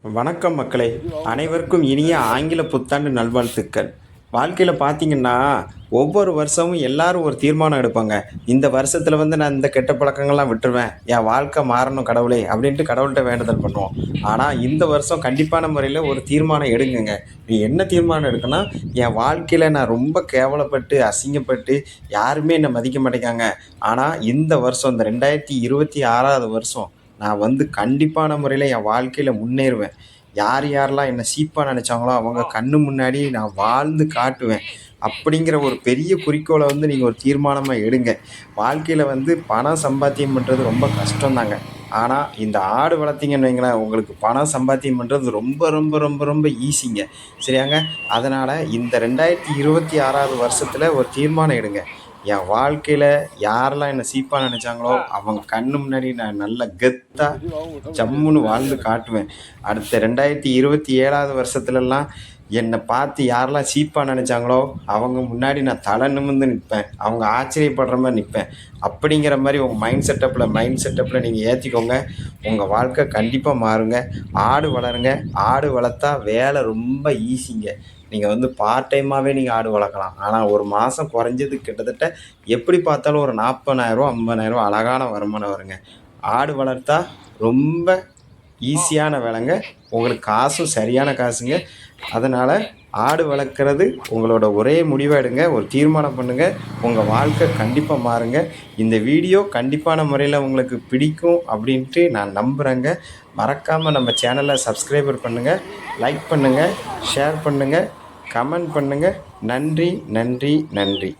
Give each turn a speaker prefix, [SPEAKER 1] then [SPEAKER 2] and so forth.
[SPEAKER 1] வணக்கம் மக்களே, அனைவருக்கும் இனிய ஆங்கில புத்தாண்டு நல்வாழ்த்துக்கள். வாழ்க்கையில் பார்த்தீங்கன்னா, ஒவ்வொரு வருஷமும் எல்லாரும் ஒரு தீர்மானம் எடுப்பாங்க. இந்த வருஷத்துல நான் இந்த கெட்ட பழக்கங்கள்லாம் விட்டுருவேன். என் வாழ்க்கை மாறணும் கடவுளே! அப்படின்ட்டு கடவுள்ட்ட வேண்டுதல் பண்ணுவோம். ஆனா, இந்த வருஷம் கண்டிப்பான முறையில ஒரு தீர்மானம் எடுங்கங்க. நீ என்ன தீர்மானம் எடுக்கன்னா, என் வாழ்க்கையில நான் ரொம்ப கேவலப்பட்டு, அசிங்கப்பட்டு, யாருமே என்ன மதிக்க மாட்டேங்காங்க. ஆனா, இந்த வருஷம் இந்த 2026வது வருஷம் நான் கண்டிப்பான முறையில என் வாழ்க்கையில முன்னேறுவேன். யார் யாரெல்லாம் என்ன சீப்பா நெனைச்சாங்களோ, அவங்க கண்ணு முன்னாடி நான் வாழ்ந்து காட்டுவேன். அப்படிங்கிற ஒரு பெரிய குறிக்கோள நீங்க ஒரு தீர்மானமா எடுங்க. வாழ்க்கையில பணம் சம்பாத்தியம் பண்றது ரொம்ப கஷ்டம் தாங்க. ஆனா, இந்த ஆடு வளர்த்தீங்கன்னு வைங்களேன், உங்களுக்கு பணம் சம்பாத்தியம் பண்றது ரொம்ப, ரொம்ப, ரொம்ப, ரொம்ப ஈஸிங்க. சரியாங்க? அதனால இந்த 2026வது வருஷத்துல ஒரு தீர்மானம் எடுங்க. என் வாழ்க்கையில யாரெல்லாம் என்ன சீப்பா நெனைச்சாங்களோ, அவங்க கண்ணு முன்னாடி நான் நல்லா கெத்தா, ஜம்முன்னு வாழ்ந்து காட்டுவேன். அடுத்த 2027வது வருஷத்துலலாம் என்னை பார்த்து யாரெல்லாம் சீப்பா நெனைச்சாங்களோ, அவங்க முன்னாடி நான் தலை நிமிர்ந்து நிப்பேன். அவங்க ஆச்சரியப்படுற மாரி நிப்பேன். அப்படிங்கிற மாரி உங்க மைண்ட் செட்டப்ல நீங்க ஏத்திக்கோங்க. உங்க வாழ்க்கை கண்டிப்பா மாறுங்க. ஆடு வளருங்க. ஆடு வளர்த்தா வேலை ரொம்ப ஈஸிங்க. நீங்க பார்ட் டைமாவே நீங்க ஆடு வளர்க்கலாம். ஆனா, ஒரு மாசம் குறைஞ்சது கிட்டத்தட்ட எப்படி பார்த்தாலும் ஒரு 40,000 50,000 அழகான வருமானம் வருங்க. ஆடு வளர்த்தா ரொம்ப ஈஸியான வேலைங்க. உங்களுக்கு காசும் சரியான காசுங்க. அதனால ஆடு வளர்க்குறது உங்களோட ஒரே முடிவா எடுங்க. ஒரு தீர்மானம் பண்ணுங்க. உங்க வாழ்க்கை கண்டிப்பா மாறுங்க. இந்த வீடியோ கண்டிப்பான முறையில உங்களுக்கு பிடிக்கும் அப்படின்ட்டு நான் நம்புறேங்க. மறக்காம நம்ம சேனலை சப்ஸ்கிரைபர் பண்ணுங்க, லைக் பண்ணுங்க, ஷேர் பண்ணுங்க, கமெண்ட் பண்ணுங்க. நன்றி, நன்றி, நன்றி.